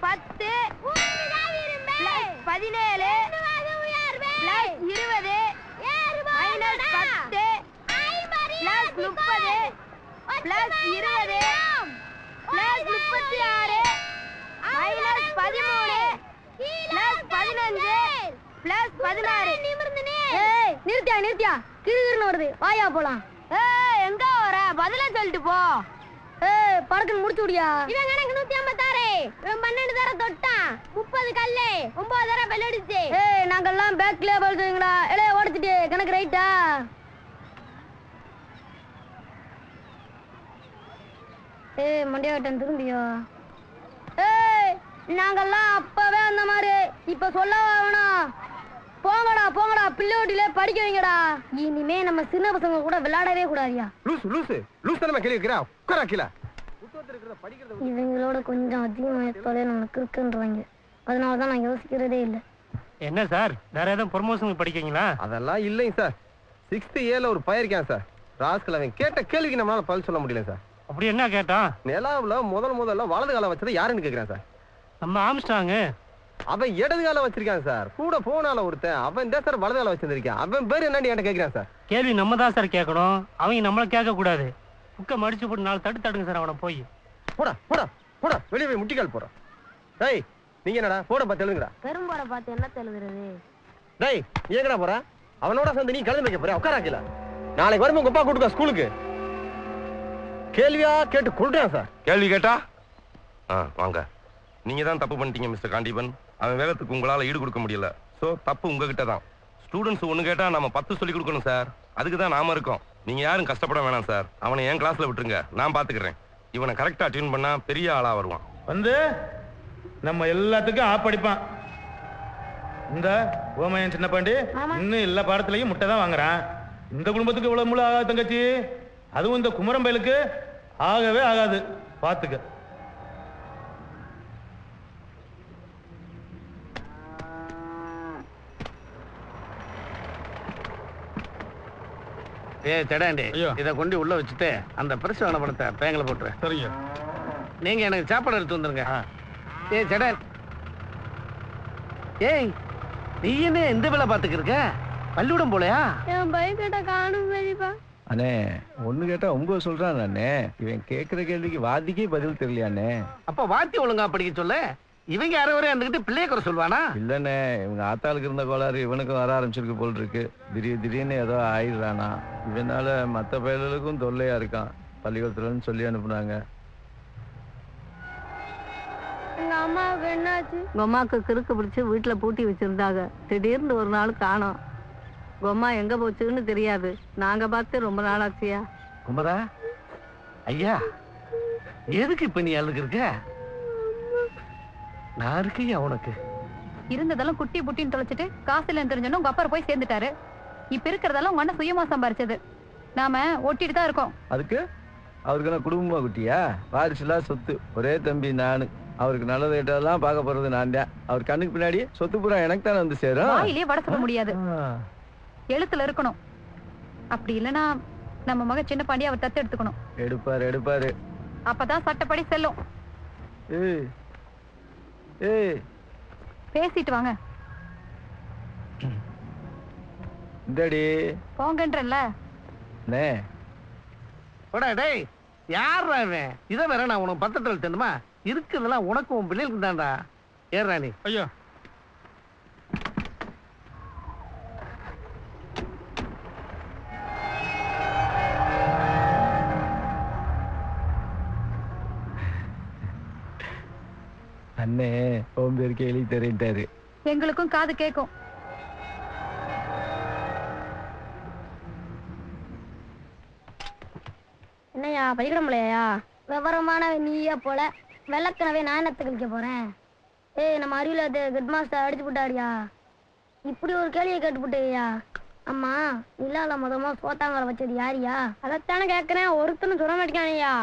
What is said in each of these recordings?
10 +17 +20 -10 +30 +20 +36 -13 +15 ஏய் நிறுத்தியா கிறுகிறுன்னு வருது வாயா போலாம். ஏய் எங்க வர பதில சொல்லிட்டு போ. ஏய் படக்குன்னு முடிச்சு விடியா. இவன் கணக்கு 156 இவன் 12 தடவை தொட்டான் 30 கல்லு 9 தடவை பெல் அடிச்சு. ஏய் நாங்கெல்லாம் பேக்ல பல்றீங்களா ஏலே ஓடிச்சிட்டு கணக்கு ரைட்டா. ஏய் மண்டியாட்டன் திரும்பியோ. ஏய் நாங்கெல்லாம் அப்பவே அந்த மாதிரி இப்ப சொல்ல வேணாம். போங்கடா பிள்ளையோட்டிலே படிக்க வைங்கடா. இனிமே நம்ம சின்ன பசங்க கூட விளையாடவே கூடாதியா. லூஸ் தனமா கேள்வி வைக்கிறா உட்காரா கீழ. இவங்களோட கொஞ்சம் அதிகமாக தொலை நமக்கு இருக்குன்றாங்க. அதனால தான் நான் யோசிக்கிறதே இல்லை. என்ன சார் வேற ஏதாவது ப்ரொமோஷனுக்கு படிக்கிறீங்களா? அதெல்லாம் இல்லைங்க சார். 6th Aல ஒரு பையன் இருக்கான் சார். ராஸ்கல் அவன் கேட்ட கேள்விக்கு நம்மளால பதில் சொல்ல முடியல சார். அப்படி என்ன கேட்டான்? நிலாவுல முதல்ல வலது கால வச்சது யாருன்னு கேக்குறான் சார். நம்ம ஆம்ஸ்டாங். அவன் இடது கால வச்சிருக்கான் சார். கூட போனால ஒருத்தன் அவன் தான் சார் வலது கால வச்சிருக்கான். அவன் பேர் என்னன்னு என்கிட்ட கேக்குறான் சார். கேள்வி நம்ம தான் சார் கேட்கணும், அவங்க நம்மள கேட்க கூடாது. புக்க மடிச்சு போட்டு 4 தட்டுங்க சார் அவனை. போய் போடா வெளியே போய் முட்டிக்கால் போறான். டேய் நீங்க என்னடா போட பார்த்து எழுதுங்கடா. பெரும்போட பார்த்து என்ன எழுதுறது? டேய் நீ எங்கடா போற? அவனோட சேர்ந்து நீ கழுது வைக்க போற. உட்காராக்கல நாளைக்கு வரும்போது உங்க அப்பா கூட்டுக்கா ஸ்கூலுக்கு. கேள்வியா கேட்டு கொள்றேன் சார். கேள்வி கேட்டா வாங்க. நீங்க தான் தப்பு பண்ணிட்டீங்க மிஸ்டர் காண்டீபன். அவன் வேகத்துக்கு உங்களால ஈடு கொடுக்க முடியல. சோ தப்பு உங்ககிட்ட தான். ஸ்டூடெண்ட்ஸ் ஒண்ணு கேட்டா நம்ம 10 சொல்லி கொடுக்கணும் சார். அதுக்கு தான் நாம இருக்கோம். நீங்க யாரும் கஷ்டப்பட வேணாம் சார். அவனை என் கிளாஸ்ல விட்டுருங்க, நான் பாத்துக்கிறேன். இவனை கரெக்டா டியூன் பண்ணா பெரிய ஆளா வருவான். வந்து நம்ம எல்லாத்துக்கும் ஆப்படிப்பான். இந்த ஓமையன் சின்ன பாண்டி இன்னும் எல்லா பாடத்திலையும் முட்டை தான் வாங்குறான். இந்த குடும்பத்துக்கு இவ்வளவு முழு ஆகாது தங்கச்சி. அதுவும் இந்த குமரம்பயலுக்கு ஆகவே ஆகாது. பாத்துக்க. செடாண்டி இதை கொண்டு உள்ள வச்சுட்டு அந்த பரிசு வாங்க பணத்தை பேங்கில் போட்டுருவேன். சரிங்க. நீங்க எனக்கு சாப்பாடு எடுத்து வந்துருங்க. செடான் ஏய் நீ என்ன இந்த வேலை பார்த்துக்கிருக்க? பள்ளிக்கூடம் போலையா? என் பைக் கிட்ட காணும் பெரியப்பா. அண்ணே ஒண்ணு கேட்டா 9 சொல்றான் அண்ணே. இவன் கேட்கிற கேள்விக்கு வாதிக்கே பதில் தெரியலையாண்ணே. அப்ப வாத்தி ஒழுங்கா படிக்க சொல்ல. இவங்க யாரோ வரை இருந்துகிட்டு பிள்ளைய குறை சொல்வானா? இல்லண்ணே இவங்க ஆத்தாளுக்கு இருந்த கோளாறு இவனுக்கும் வர ஆரம்பிச்சிருக்கு போல் இருக்கு. திடீர்னு ஏதோ ஆயிடுறானா. இவனால மற்ற பயல்களுக்கும் தொல்லையா இருக்கான். பள்ளிக்கூடத்துலன்னு சொல்லி அனுப்புனாங்க. எங்க அம்மாவுக்கு என்னாச்சு? உங்க அம்மாவுக்கு கிறுக்கு பிடிச்சி வீட்டுல பூட்டி வச்சிருந்தாங்க. திடீர்னு ஒரு நாள் காணோம். உங்க அம்மா எங்க போச்சுன்னு தெரியாது. நாங்க பார்த்து ரொம்ப நாள் ஆச்சியா. குமரா ஐயா எதுக்கு இப்ப நீ அழுகு இருக்க? நான் இருக்கையா உனக்கு? இருந்ததெல்லாம் குட்டி புட்டின்னு தொலைச்சிட்டு காசுல தெரிஞ்சோன்னு உங்க அப்பா போய் சேர்ந்துட்டாரு. இப்ப இருக்கிறதெல்லாம் உங்க அண்ணன் சுயமா சம்பாரிச்சது. நாம ஒட்டிட்டு தான் இருக்கோம். அதுக்கு அவருக்கு நான் குடும்பமா குட்டியா? வாரிசுலாம் சொத்து. ஒரே தம்பி நானு. அவருக்கு நல்லது கேட்டதெல்லாம் பார்க்க போறது நான் தான். அவர் கண்ணுக்கு பின்னாடி சொத்து பூரா எனக்கு தானே வந்து சேரும். வாயிலே வட சொல்ல முடியாது, எழுத்துல இருக்கணும். அப்படி இல்லைன்னா நம்ம மக சின்ன பாண்டி அவர் தத்து எடுத்துக்கணும். எடுப்பாரு. அப்பதான் சட்டப்படி செல்லும். பேசிட்டு வாங்க. இந்தடி போங்கன்றல்ல. டேய் யாரா இவன்? இதை வேற நான் உனக்கு பத்திரத்தில் தெரியுமா? இருக்குதெல்லாம் உனக்கும் உன் பிள்ளைகளுக்கு தான்டா. ஏறா நீ. ஐயா அண்ணே உன் பேர் கேள்வி தெரிந்தாரு. எங்களுக்கும் காது கேட்கும். என்னையா பள்ளிக்கூடம் இல்லையா? விவரமான நீயா போல வெள்ளக்கனவே நான் என்னத்தை கழிக்க போறேன். நம்ம அறிவில ஹெட் மாஸ்டர் அடிச்சு விட்டாடியா. இப்படி ஒரு கேள்வியை கேட்டு விட்டேயா. அம்மா நிலால மொதமா சோத்தாங்கல வச்சது யாரியா? அதைத்தானே கேட்கறேன். ஒருத்தனும் சொல்ல மாட்டேங்கானையா.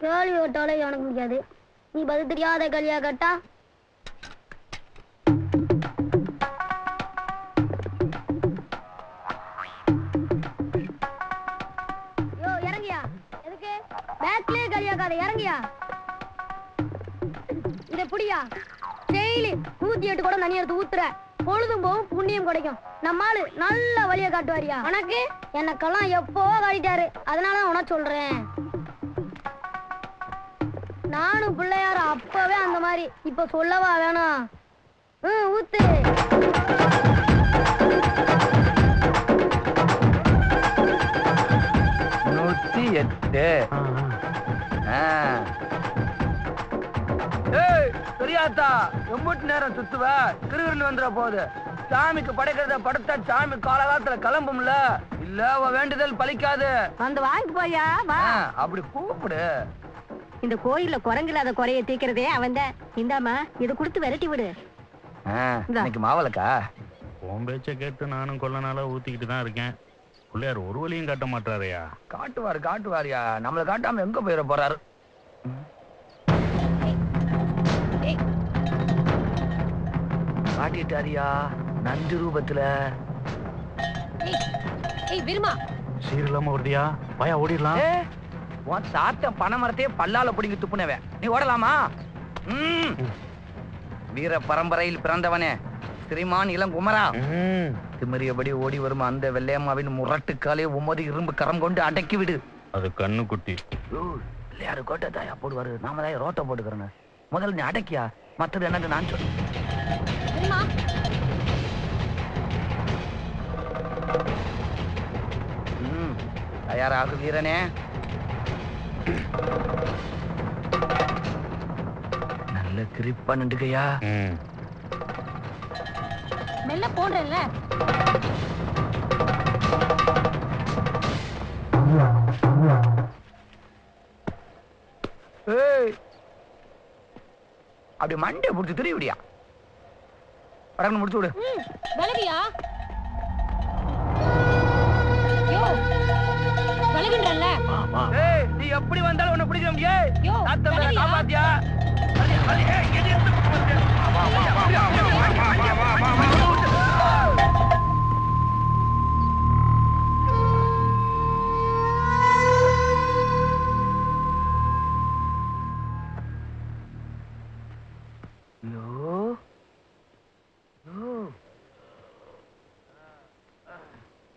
கேள்வி கேட்டாலே எனக்கு முடியாது. நீ பதில் தெரியாத கேள்வியா கேட்டா இறங்கியா? எதுக்கு பேக்லயே கேள்வியா? காதை இறங்கியா? இத புடியா டெய்லி 108 கூட தண்ணி எடுத்து ஊத்துற பொழுதும் போகும் புண்ணியம் கிடைக்கும் நம்ம ஆளு நல்ல வழியை காட்டுவாரியா உனக்கு எனக்கெல்லாம் எப்போ காட்டிட்டாரு அதனால உனக்கு சொல்றேன் நானும் பிள்ளையார அப்பவே அந்த மாதிரி இப்ப சொல்லவா வேணாம் ஊத்து 108 தெரியாதா எம்பூட்டு நேரம் சுத்துவ கிருகிருன்னு வந்துட போகுது சாமிக்கு படைக்கிறத படுத்தா சாமி காலகாலத்துல கிளம்பும்ல இல்ல வேண்டுதல் பலிக்காது அந்த வாய்க்கு போயா வா அப்படி கூப்பிடு இந்த கோயில்ல குரங்கில்லாத குறைய தீக்கிறதே அவன் தான் இந்தாமா இதை கொடுத்து விரட்டி விடு இன்னைக்கு மாவளக்கா உன் பேச்ச கேட்டு நானும் கொல்ல நாளா ஊத்திக்கிட்டு தான் இருக்கேன் பிள்ளையார் ஒரு வழியும் காட்ட மாட்டாரையா காட்டுவாரியா நம்மளை காட்டாம எங்க போயிட போறாரு காட்டிட்டாரியா நஞ்சு ரூபத்துல சீர் இல்லாம வருதியா பயா ஓடிடலாம் உன் தாத்த பனை மரத்தையே பல்லால பிடிங்கி துப்புனவன் நீ ஓடலாமா வீர பரம்பரையில் பிறந்தவனே ஸ்ரீமான் இளங்குமரா திமிரியபடி ஓடி வரும் அந்த வெள்ளையம்மாவின் முரட்டுக்காலே உமது இரும்பு கரம் கொண்டு அடக்கி விடு அது கண்ணு குட்டி யாரு கோட்டை தாயா போடுவாரு நாம தான் ரோட்டை போட்டுக்கிறேன்னு முதல்ல நீ அடக்கியா மற்றது என்னன்னு நான் சொல்றேன் தயாராகு வீரனே நல்ல கிரிப்பா நின்றுக்கையா மெல்ல போடுறேன்ல அப்படி மண்டை பிடிச்சி திருவிடியா படகு முடிச்சு விடு விலகியா விலகின்றல்ல நீ எப்படி வந்தாலும் உன்னை பிடிக்க முடியாது காப்பாத்தியா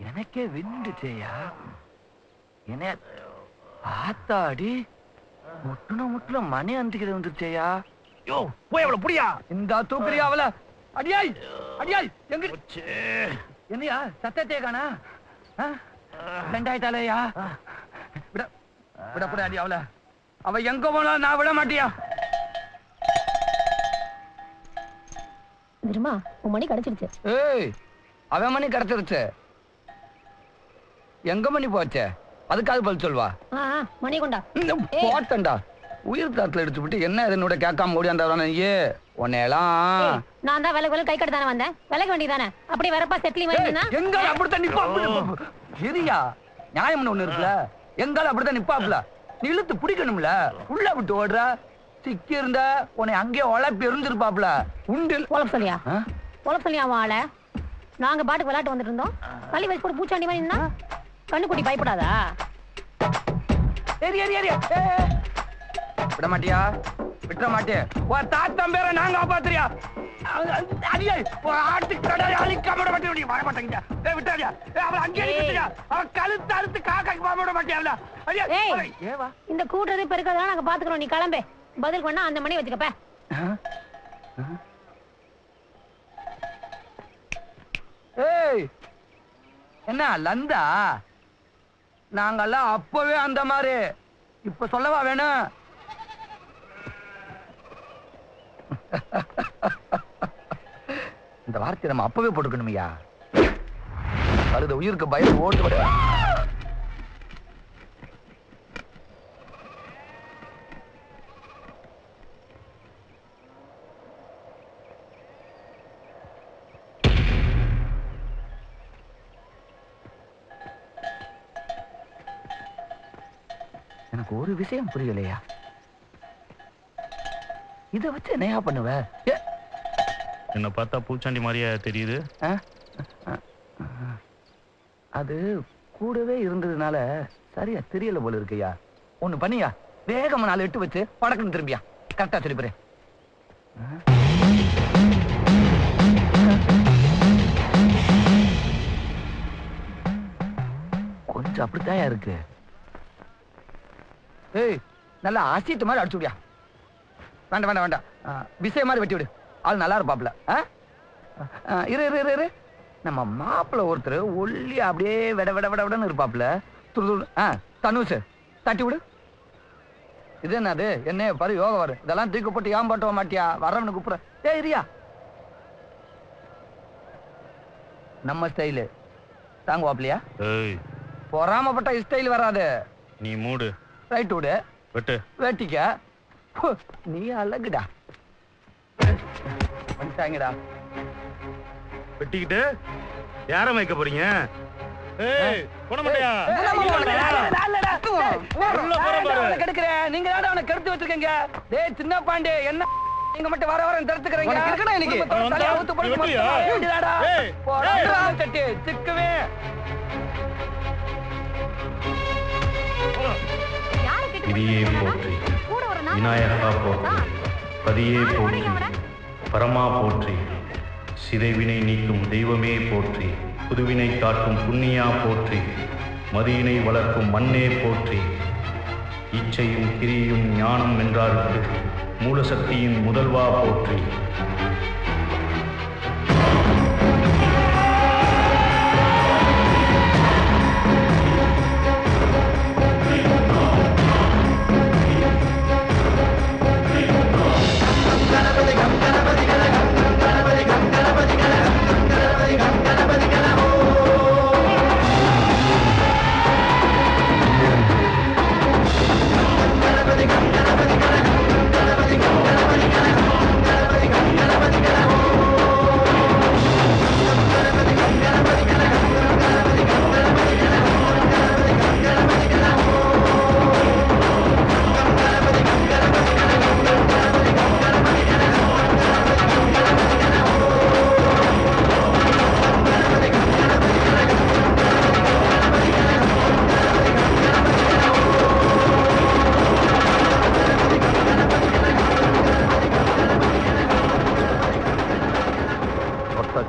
எனக்கே விண்டுச்சேயா என்ன ஆத்தாடி முட்டுல மணி அந்திக்கிற வந்துருச்சேயா யோ போய் அவளை புடியா இந்த தூக்குறியா அவள அடியாய் அடியாய் எங்க என்னையா சத்தத்தே காணா ரெண்டாயிட்டாலேயா விட விட புட அடி அவள அவ எங்க போனாலும் நான் விட மாட்டியா திருமா உன் மணி கிடைச்சிருச்சு ஏய் அவன் மணி கிடைச்சிருச்சு எங்க மணி போச்சே அதுக்காக பதில் சொல்வா மணி கொண்டா போட்டண்டா உயிர் தாத்துல எடுத்து விட்டு என்ன என்னோட கேட்காம ஓடியாந்தவரான ஏ உன்னையெல்லாம் நான் தான் விலகு விலகு கை கட்டு தானே வந்தேன் விலக வேண்டியதானே அப்படி வரப்பா செட்லி வேண்டியதுனா எங்க அப்படித்தான் நிப்பா சரியா நியாயம்னு ஒண்ணு இருக்குல்ல எங்கால அப்படித்தான் நிப்பாப்ல நீ இழுத்து பிடிக்கணும்ல உள்ள விட்டு ஓடுற சிக்கி இருந்த உன்னை அங்கேயே உழப்பி எரிஞ்சிருப்பாப்ல உண்டு உழப்பு சொல்லியா வாழ நாங்க பாட்டுக்கு விளையாட்டு வந்துட்டு இருந்தோம் பள்ளி வயசு கூட பூச்சாண்டி மாதிரி இருந்தா கண்ணுக்குட்டி பயப்படாதா விட மாட்டியா விட்டுற மாட்டே உன் தாத்தம் பேரை நாங்க காப்பாத்துறியா அடியே ஆட்டுக்கு அழிக்காம விட மாட்டேன் வர மாட்டேங்க விட்டாரியா அவளை அங்கே விட்டுறியா அவன் கழுத்து அறுத்து காக்காக்கு பாம விட மாட்டியா ஏவா இந்த கூட்டுறது பெருக்கிறதெல்லாம் நாங்க பாத்துக்கிறோம் நீ கிளம்பே பதில் பண்ணா அந்த மணி வச்சுக்கப்ப ஏய் என்ன லந்தா நாங்கெல்லாம் அப்பவே அந்த மாதிரி இப்ப சொல்லவா வேணும் இந்த வார்த்தை நம்ம அப்பவே போட்டுக்கணுமையா கழுத உயிருக்கு பயம் ஓட்டு எனக்கு ஒரு விஷயம் புரியலையா இத வச்சு என்னையா பண்ணுவ என்ன பார்த்தா பூச்சாண்டி மாதிரியா தெரியுது அது கூடவே இருந்ததுனால சரியா தெரியல போல இருக்கையா ஒண்ணு பண்ணியா வேகமா 4 எட்டு வச்சு படக்குன்னு திரும்பியா கரெக்டா சொல்லிப்புறேன் கொஞ்சம் அப்படித்தான் இருக்கு. ஏய், நல்லா அசிட்டு மாதிரி அடிச்சு விடியா. வேண்டாம் வேண்டாம் வேண்டாம், விசை மாதிரி வெட்டி விடு. ஆள் நல்லா இருப்பாப்ல. இரு இரு இரு இரு. நம்ம மாப்பிள்ள ஒருத்தர் ஒல்லி அப்படியே விட விட விட விடன்னு இருப்பாப்ல. துரு துரு. தனுஷ் தட்டி விடு. இது என்னது? என்ன பாரு, யோகா வரும். இதெல்லாம் தூக்கி போட்டு ஏன் போட்டு மாட்டியா? வரவனு கூப்பிடுற. ஏய் இரியா, நம்ம ஸ்டைலு தாங்குவாப்லையா? பொறாமப்பட்ட ஸ்டைல் வராது. நீ மூடு. ரைட் விடு. வெட்டு. வெட்டிக்க. நீ அழகுடா. வந்துட்டாங்கடா. வெட்டிக்கிட்டு யார மயக்க போறீங்க? ஏய், போட மாட்டியா? நீங்க தான் அவனை கெடுத்து வச்சிருக்கீங்க. டேய் சின்ன பாண்டி, என்ன நீங்க மட்டும் வர வர தடுத்துக்கிறீங்க? சிக்குவே விதியே போற்றி, விநாயகா போற்றி, பதியே போற்றி, பரமா போற்றி, சிதைவினை நீக்கும் தெய்வமே போற்றி, புதுவினை காட்டும் புண்ணியா போற்றி, மதியினை வளர்க்கும் மண்ணே போற்றி, இச்சையும் கிரியும் ஞானம் வென்றாருக்கு மூலசக்தியின் முதல்வா போற்றி.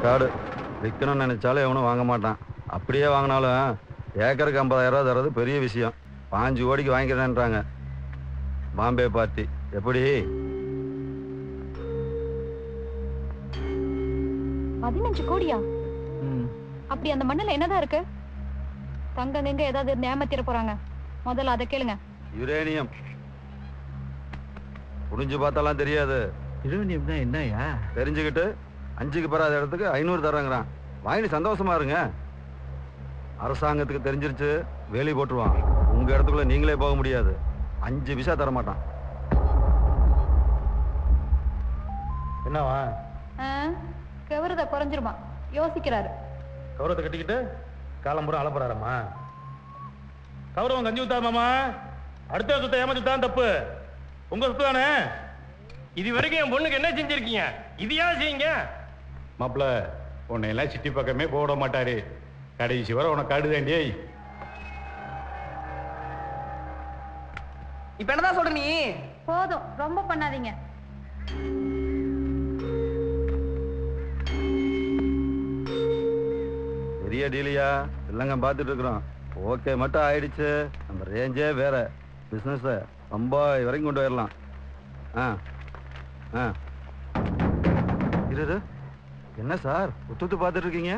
காடு விற்கணும்னு நினைச்சாலும் எவனும் வாங்க மாட்டான். அப்படியே வாங்கினாலும் ஏக்கருக்கு 50,000 ரூபா தர்றது பெரிய விஷயம். 5 கோடிக்கு வாங்கிக்கிறேன்றாங்க. பாம்பே பார்ட்டி எப்படி? 15 கோடியா? அப்படி அந்த மண்ணுல என்னதான் இருக்கு? தங்கம் எங்க ஏதாவது ஏமாத்திர போறாங்க? முதல்ல அதை கேளுங்க. யுரேனியம். புரிஞ்சு பார்த்தாலாம் தெரியாது. யுரேனியம் தான் என்னயா? தெரிஞ்சுக்கிட்டு 5க்கு பெறாத இடத்துக்கு 500 தர்றாங்கிறான். வாங்கி சந்தோஷமா இருங்க. அரசாங்கத்துக்கு தெரிஞ்சிருச்சு வேலி போட்டுருவான். உங்க இடத்துக்குள்ள நீங்களே போக முடியாது. 5 பைசா தர மாட்டான். என்னவா? கவரத குறைஞ்சிருமா யோசிக்கிறாரு. கௌரவத்தை கட்டிக்கிட்டு காலம்புறம் அலப்புறாரம்மா. கௌரவம் கஞ்சி ஊத்தா மாமா. அடுத்த சுத்த ஏமாத்துதான் தப்பு. உங்க சொத்து தானே. இது வரைக்கும் என் பொண்ணுக்கு என்ன செஞ்சிருக்கீங்க? இதையா செய்யுங்க. மாப்பிள்ள உன்னை எல்லாம் சிட்டி பக்கமே போட மாட்டாரு. கடைசி வர உனக்கு காடுதாண்டி. இப்ப என்னதான் சொல்ற நீ? போதும், ரொம்ப பண்ணாதீங்க. பெரிய டீலியா இல்லைங்க பார்த்துட்டு இருக்கிறோம். ஓகே மட்டும் ஆயிடுச்சு. நம்ம ரேஞ்சே வேற. பிஸ்னஸை ரொம்ப வரைக்கும் கொண்டு வரலாம். இது என்ன சார் ஒத்து பார்த்துட்டு இருக்கீங்க?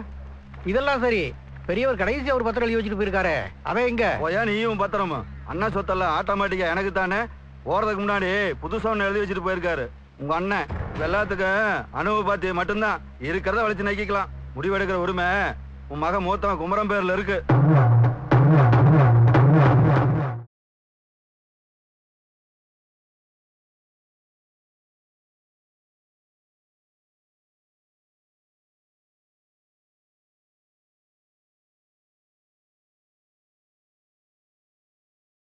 இதெல்லாம் சரி. பெரியவர் கடைசி ஒரு பத்திரம் எழுதி வச்சுட்டு போயிருக்காரு. அவன் எங்க போயா? நீயும் பத்திரமா? அண்ணா சொத்தெல்லாம் ஆட்டோமேட்டிக்கா எனக்கு தானே. போறதுக்கு முன்னாடி புதுசா ஒன்று எழுதி வச்சுட்டு போயிருக்காரு உங்க அண்ணன். எல்லாத்துக்கும் அனுபவ பாத்தியை மட்டும்தான் இருக்கிறத வளைச்சு நக்கிக்கலாம். முடிவெடுக்கிற உரிமை உன் மகன் மூத்தவன் குமரன் பேர்ல இருக்கு.